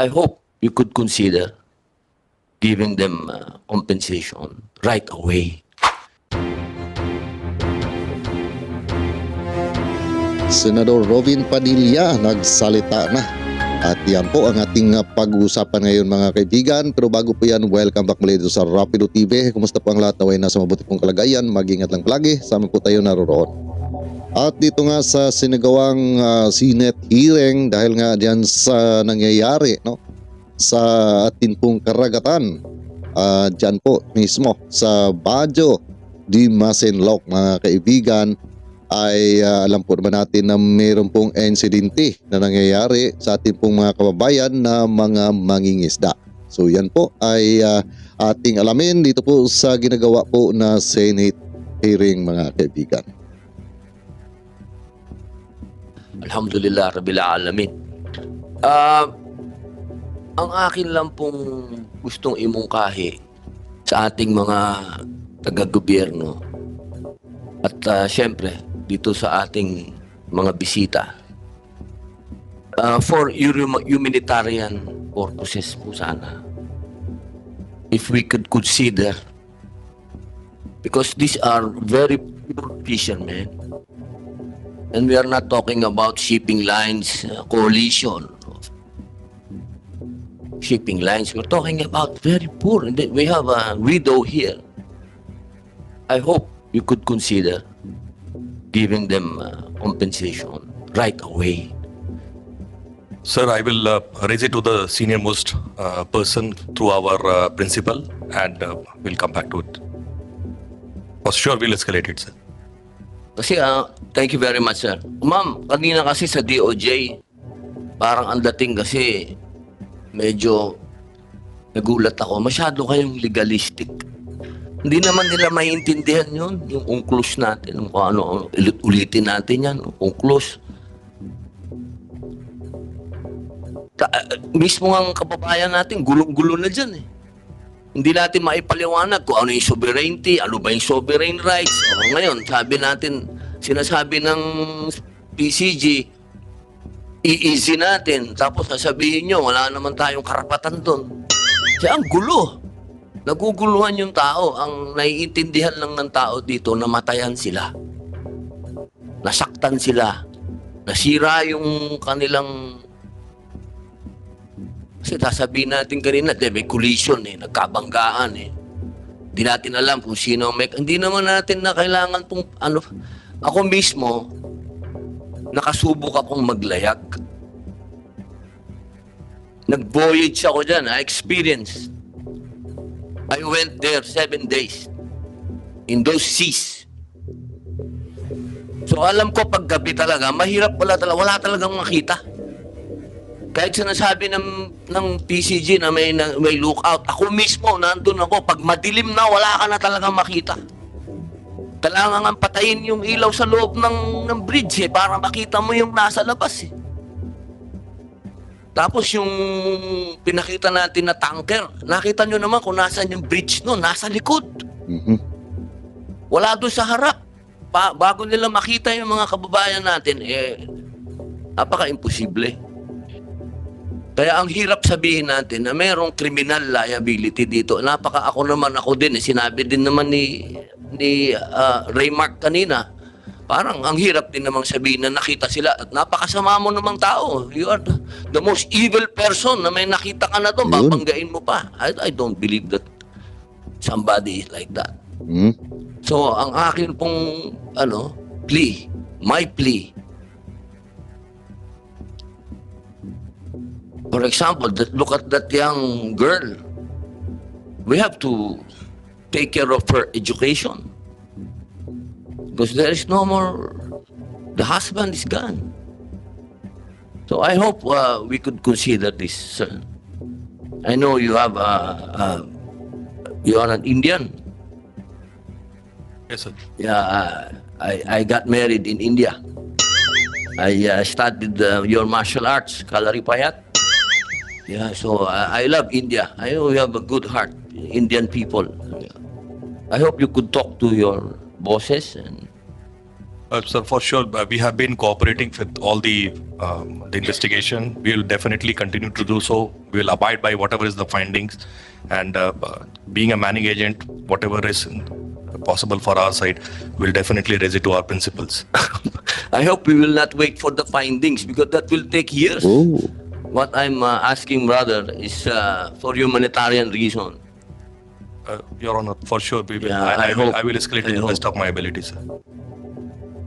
I hope you could consider giving them compensation right away. Senador Robin Padilla nagsalita na. At yan po ang ating pag-uusapan ngayon mga kaibigan. Pero bago po yan, welcome back muli dito sa Rapido TV. Kumusta po ang lahat? Naway nasa mabuti pong kalagayan. Mag-ingat lang palagi. Sama po tayo naroroon. At dito nga sa sinagawang Senate hearing dahil nga diyan sa nangyayari sa atin pong karagatan. Diyan po mismo sa Bajo di Masinloc mga kaibigan. Ay alam po naman natin na mayroon pong insidente na nangyayari sa ating pong mga kababayan na mga mangingisda. So yan po ay ating alamin dito po sa ginagawa po na Senate hearing mga kaibigan. Alhamdulillah Rabbil Alamin. Ang akin lang pong gustong imungkahi sa ating mga taga-gobyerno at syempre dito sa ating mga bisita for humanitarian purposes po sana, if we could consider, because these are very poor fishermen and we are not talking about shipping lines, coalition shipping lines, we're talking about very poor, and we have a widow here. I hope you could consider giving them compensation right away. Sir, I will raise it to the senior most person through our principal, and we'll come back to it. For sure, we'll escalate it, sir. Kasi, thank you very much, sir. Ma'am, kanina kasi sa DOJ, parang ang dating kasi medyo nagulat ako. Masyado kayong legalistic. Hindi naman nila maiintindihan yun, yung UNCLOS natin, kung ano, ulitin natin yan, UNCLOS. Mismo ang kababayan natin, gulong-gulo na dyan eh. Hindi natin maipaliwanag kung ano yung sovereignty, ano ba yung sovereign rights. O, ngayon, sabi natin, sinasabi ng PCG, i-easy natin, tapos sasabihin nyo, wala naman tayong karapatan doon. Kaya ang gulo. Naguguluhan yung tao. Ang naiintindihan lang ng tao dito, namatayan sila. Nasaktan sila. Nasira yung kanilang... Kasi sasabihin natin kanina, may collision eh, nagkabanggaan eh. Hindi natin alam kung sino may... Hindi naman natin na kailangan pong... Ano, ako mismo, nakasubok akong maglayag. Nag-voyage ako dyan, experience. I went there 7 days in those seas. So alam ko pag gabi talaga, mahirap wala talagang makita. Kahit sinasabi ng PCG na may lookout, ako mismo nandun ako, pag madilim na wala ka na talagang makita. Kailangan patayin yung ilaw sa loob ng bridge para makita mo yung nasa labas eh. Tapos yung pinakita natin na tanker, nakita nyo naman kung nasaan yung bridge no, nasa likod. Wala doon sa harap. Bago nila makita yung mga kababayan natin, napaka-imposible. Kaya ang hirap sabihin natin na mayroong criminal liability dito. Ako din, sinabi din naman ni Raymark kanina, parang ang hirap din namang sabihin na nakita sila at napakasama mo namang tao. You are the most evil person na may nakita ka na doon, babanggain mo pa. I don't believe that somebody is like that. So, ang akin pong plea, my plea, for example, look at that young girl. We have to take care of her education. Because there is no more, the husband is gone. So I hope we could consider this, sir. I know you have, you are an Indian. Yes, sir. Yeah, I got married in India. I studied your martial arts, Kalaripayat. Yeah, so I love India. I know you have a good heart, Indian people. I hope you could talk to your bosses and Sir, for sure, we have been cooperating with all the investigation. We will definitely continue to do so. We will abide by whatever is the findings, and being a manning agent, whatever is possible for our side, we'll definitely raise it to our principals. I hope we will not wait for the findings because that will take years. Oh, What I'm asking, brother, is for humanitarian reason. Your Honor, for sure, we will. Yeah, I will. I hope- I will escalate to I the best hope. of my ability, sir.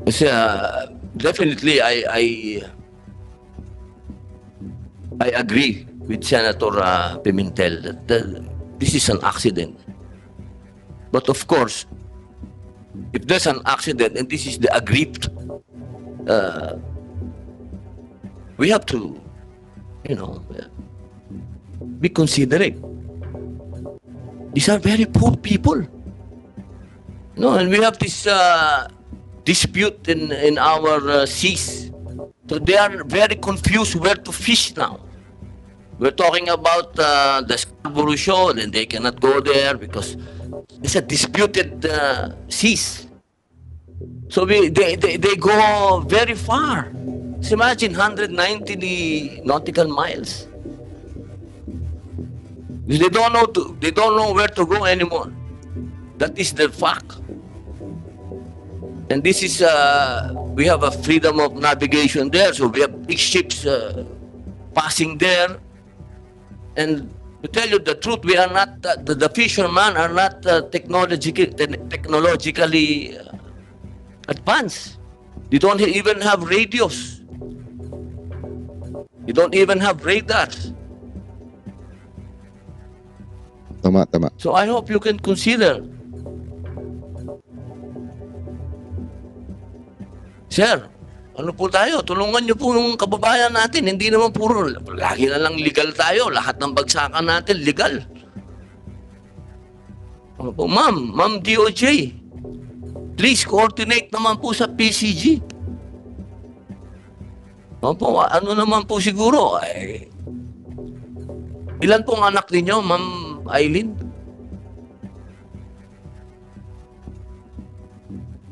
Kasi, definitely, I agree with Senator Pimentel that this is an accident. But of course, if there's an accident and this is the aggrieved, we have to, be considerate. These are very poor people. No, and we have this dispute in our seas. So they are very confused where to fish now. We're talking about the Scarborough Shoal, and they cannot go there because it's a disputed seas. So they go very far. So imagine 190 nautical miles. They don't know where to go anymore. That is the fact. And this is we have a freedom of navigation there, so we have big ships passing there. And to tell you the truth, we are not the fishermen are not technologically advanced. They don't even have radios. They don't even have radars. tama, tama. So I hope you can consider. Sir, ano po tayo? Tulungan niyo po yung kababayan natin. Hindi naman puro, lagi na lang legal tayo. Lahat ng bagsakan natin, legal. Ano po, Ma'am DOJ, please coordinate naman po sa PCG. Ano po, ano naman po siguro, ilan pong anak ninyo, Ma'am Eileen?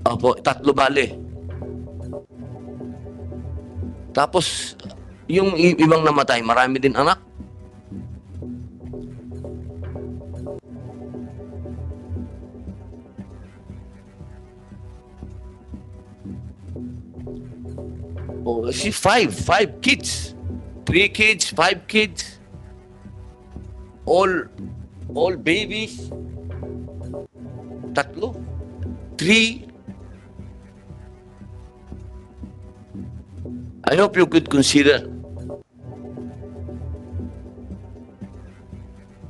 Opo, 3 bale. Tapos, yung ibang namatay, marami din anak. Oh, see, five kids. 3 kids, 5 kids. All babies. 3. 3. I hope you could consider.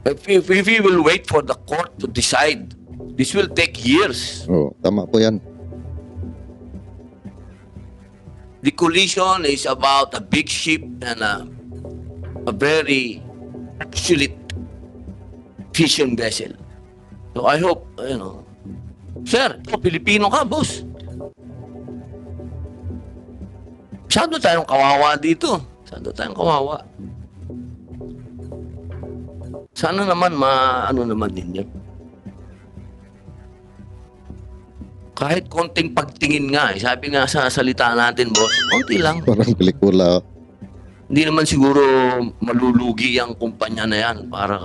If we will wait for the court to decide, this will take years. Oh, tama po yan. The collision is about a big ship and a very obsolete fishing vessel. So I hope, Sir, Pilipino ka, boss. Masyado tayong kawawa dito. Masyado tayong kawawa. Sana naman ano naman ninyo. Kahit konting pagtingin nga, sabi nga sa salita natin, boss, konti lang. Parang pelikula. Hindi naman siguro malulugi ang kumpanya na yan para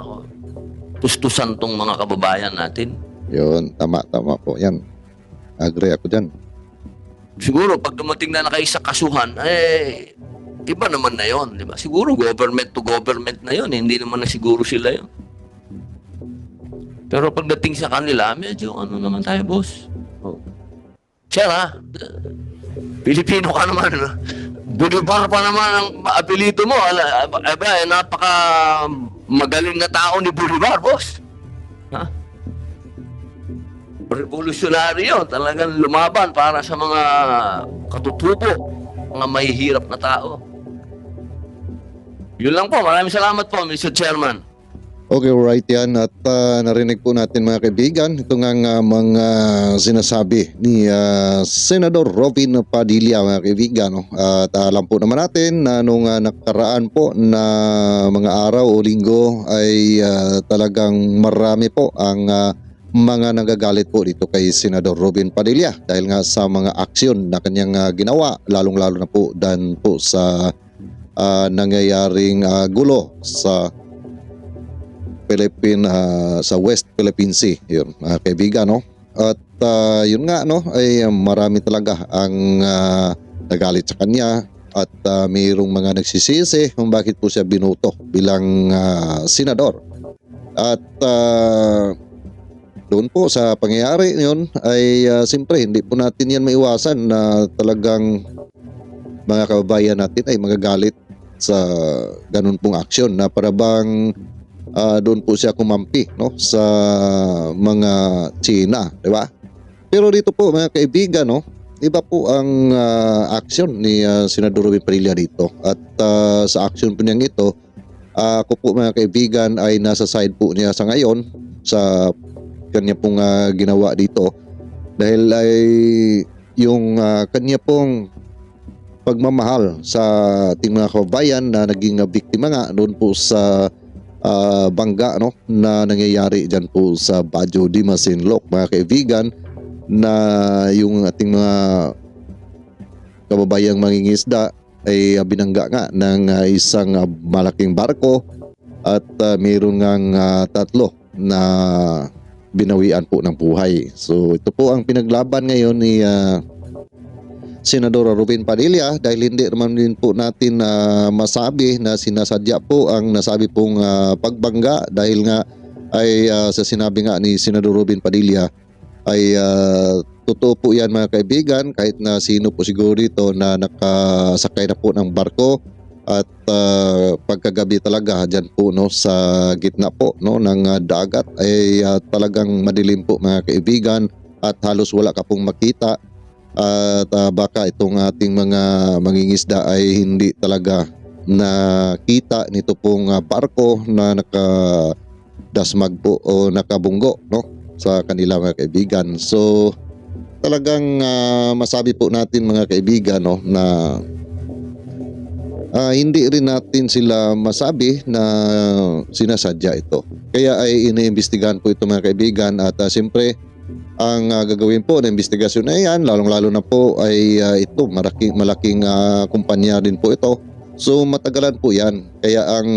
tustusan tong mga kababayan natin. Yun, tama po yan. Agree ako dyan. Siguro pag dumating na kayo sa kasuhan, iba naman na yon, di ba? Siguro government to government na yon, hindi naman na siguro sila yon. Pero pagdating sa kanila, medyo ano naman tayo, boss. Oh. Sir, Pilipino ka naman. Bolivar pa naman ang apelyido mo. Napaka magaling na tao ni Bolivar, boss. Ha? Revolutionary yun. Talagang lumaban para sa mga katutubo, mga mahihirap na tao. Yun lang po. Maraming salamat po, Mr. Chairman. Okay, right yan. At narinig po natin mga kaibigan, ito nga mga sinasabi ni Senador Robin Padilla mga kaibigan. No? At alam po naman natin na nung nakaraan po na mga araw o linggo ay talagang marami po ang mga nagagalit po dito kay Senador Robin Padilla dahil nga sa mga aksyon na kanyang ginawa, lalong-lalo na po dan po sa nangyayaring gulo sa sa West Philippine Sea, yun mga kaibigan, no? At yun nga, no, ay marami talaga ang nagalit sa kanya at mayroong mga nagsisisi kung bakit po siya binuto bilang senador. At doon po sa pangyayari yun ay siyempre hindi po natin yan maiwasan na talagang mga kababayan natin ay magagalit sa ganun pong aksyon na parabang doon po siya kumampi, no, sa mga China, di ba? Pero dito po mga kaibigan, no, iba po ang aksyon ni Senador Robin Padilla dito. At sa aksyon po niyang ito, ako po mga kaibigan ay nasa side po niya sa ngayon sa kanya pong ginawa dito dahil ay yung kanya pong pagmamahal sa ating mga kababayan na naging biktima nga doon po sa bangga, no, na nangyayari dyan po sa Bajo di Masinloc, mga kaibigan, na yung ating mga kababayang mangingisda ay binangga nga ng isang malaking barko at mayroon ngang tatlo na binawian po ng buhay. So ito po ang pinaglaban ngayon ni Senador Robin Padilla dahil hindi naman din po natin masabi na sinasadya po ang nasabi pong pagbangga dahil nga ay sa sinabi nga ni Senador Robin Padilla ay totoo po yan mga kaibigan, kahit na sino po siguro dito na nakasakay na po ng barko at pagkagabi talaga dyan po, no, sa gitna po, no, ng dagat ay talagang madilim po mga kaibigan at halos wala ka pong makita. At baka itong ating mga mangingisda ay hindi talaga nakita nito pong barko na nakadasmag po o nakabunggo, no, sa kanila mga kaibigan. So talagang masabi po natin mga kaibigan, no, na hindi rin natin sila masabi na sinasadya ito. Kaya ay iniimbestigahan po ito mga kaibigan at siyempre ang gagawin po na investigasyon na yan, lalong-lalo na po ay ito, malaking kumpanya din po ito. So matagalan po yan. Kaya ang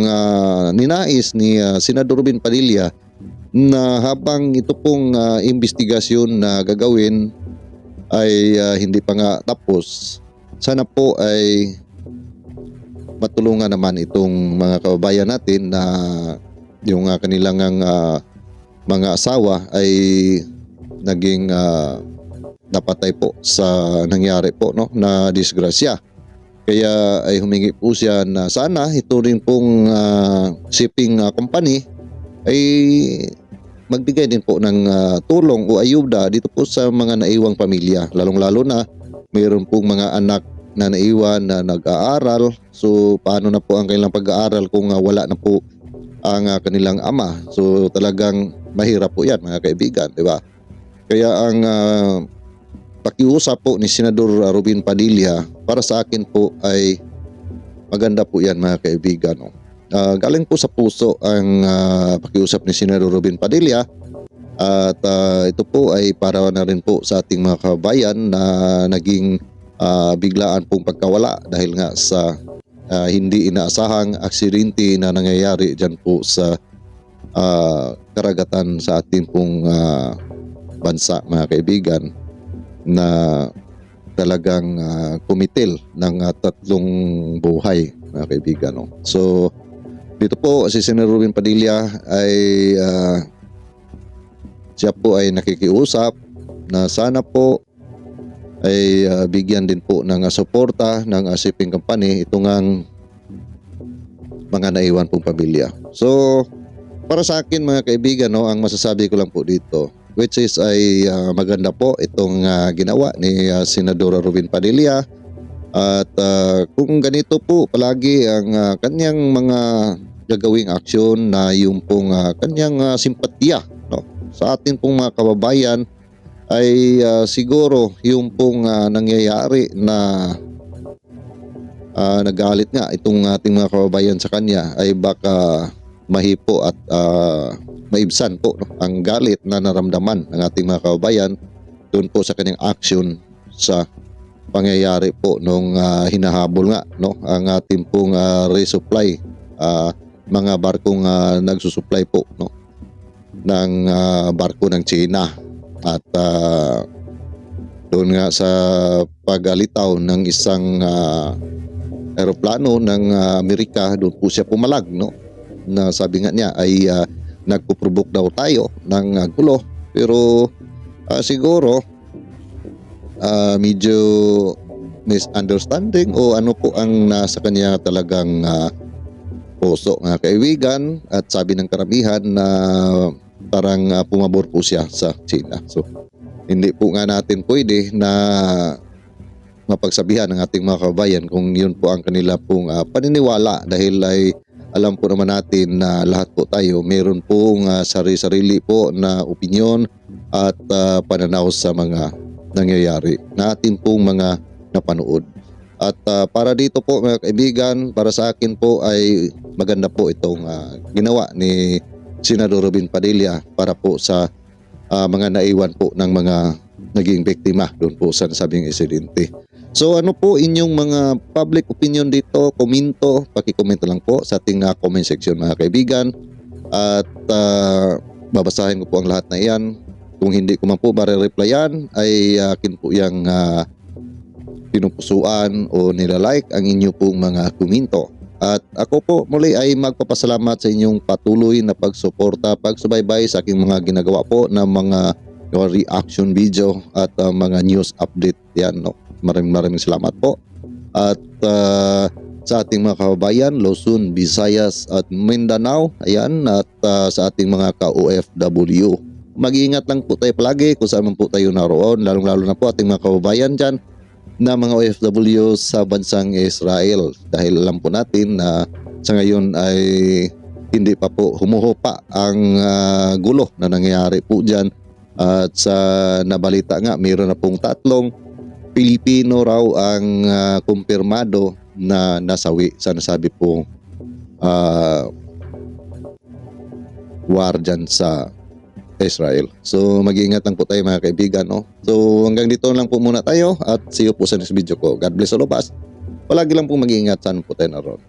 ninais ni Senador Robin Padilla na habang ito pong investigasyon na gagawin ay hindi pa nga tapos, sana po ay matulungan naman itong mga kababayan natin na yung kanilang mga asawa ay naging napatay po sa nangyari po, no, na disgrasya. Kaya ay humingi po siya na sana ito rin pong shipping company ay magbigay din po ng tulong o ayuda dito po sa mga naiwang pamilya, lalong-lalo na mayroon pong mga anak na naiwan na nag-aaral. So paano na po ang kanilang pag-aaral kung wala na po ang kanilang ama? So talagang mahirap po yan mga kaibigan, di ba? Kaya ang pakiusap po ni Senador Robin Padilla para sa akin po ay maganda po yan mga kaibigan, no? Galing po sa puso ang pakiusap ni Senador Robin Padilla at ito po ay para na rin po sa ating mga kababayan na naging biglaan pong pagkawala dahil nga sa hindi inaasahang aksidente na nangyayari dyan po sa karagatan sa ating pong bansa mga kaibigan na talagang kumitil ng tatlong buhay mga kaibigan, no? So dito po si Senador Robin Padilla ay siya po ay nakikiusap na sana po ay bigyan din po ng suporta ng shipping company itong mga naiwan pong pamilya. So para sa akin mga kaibigan, no, ang masasabi ko lang po dito, which is ay maganda po itong ginawa ni Senador Robin Padilla at kung ganito po palagi ang kanyang mga gagawing aksyon na yung pong kanyang simpatya, no, sa atin pong mga kababayan ay siguro yung pong nangyayari na nagalit nga itong ating mga kababayan sa kanya ay baka mahipo at maibsan po, no, ang galit na naramdaman ng ating mga kababayan doon po sa kanyang action sa pangyayari po nung hinahabol nga, no, ang ating pong resupply, mga barkong nagsusupply po, no, ng barko ng China. At doon nga sa pagalitaw ng isang eroplano ng Amerika, doon po siya pumalag, no, na sabi nga niya ay nagpo-provoke daw tayo ng gulo, pero siguro medyo misunderstanding o ano po ang nasa kanya talagang puso, mga kaibigan, at sabi ng karamihan na parang pumabor po siya sa China. So hindi po nga natin pwede na mapagsabihan ng ating mga kababayan kung yun po ang kanila pong paniniwala, dahil ay alam po naman natin na lahat po tayo meron pong sarili-sarili po na opinyon at pananaw sa mga nangyayari na atin pong mga napanood. At para dito po, mga kaibigan, para sa akin po ay maganda po itong ginawa ni Senador Robin Padilla para po sa mga naiwan po ng mga naging biktima doon po sa nasabing insidente. So ano po inyong mga public opinion dito? Komento, pakikomento lang po sa ating comment section, mga kaibigan. At babasahin ko po ang lahat na iyan. Kung hindi ko man po marireplyan ay akin po yung pinupusuan o nilalike ang inyo pong mga komento. At ako po muli ay magpapasalamat sa inyong patuloy na pagsuporta, pagsubaybay sa aking mga ginagawa po na mga reaction video at mga news update yan, no. Maraming salamat po. At sa ating mga kababayan, Luzon, Visayas at Mindanao, ayan, at sa ating mga ka-OFW, mag-iingat lang po tayo palagi kung saan man po tayo naroon, lalong-lalo na po ating mga kababayan dyan na mga OFW sa bansang Israel, dahil alam po natin na sa ngayon ay hindi pa po humuhupa ang gulo na nangyayari po dyan. At sa nabalita nga, mayroon na pong 3 Pilipino raw ang kumpirmado na nasawi sa nasabi pong war dyan sa Israel. So mag-iingat lang po tayo, mga kaibigan, no? So hanggang dito lang po muna tayo at see you po sa next video ko. God bless all of us. Palagi lang po mag-iingat. Saan po tayo naroon.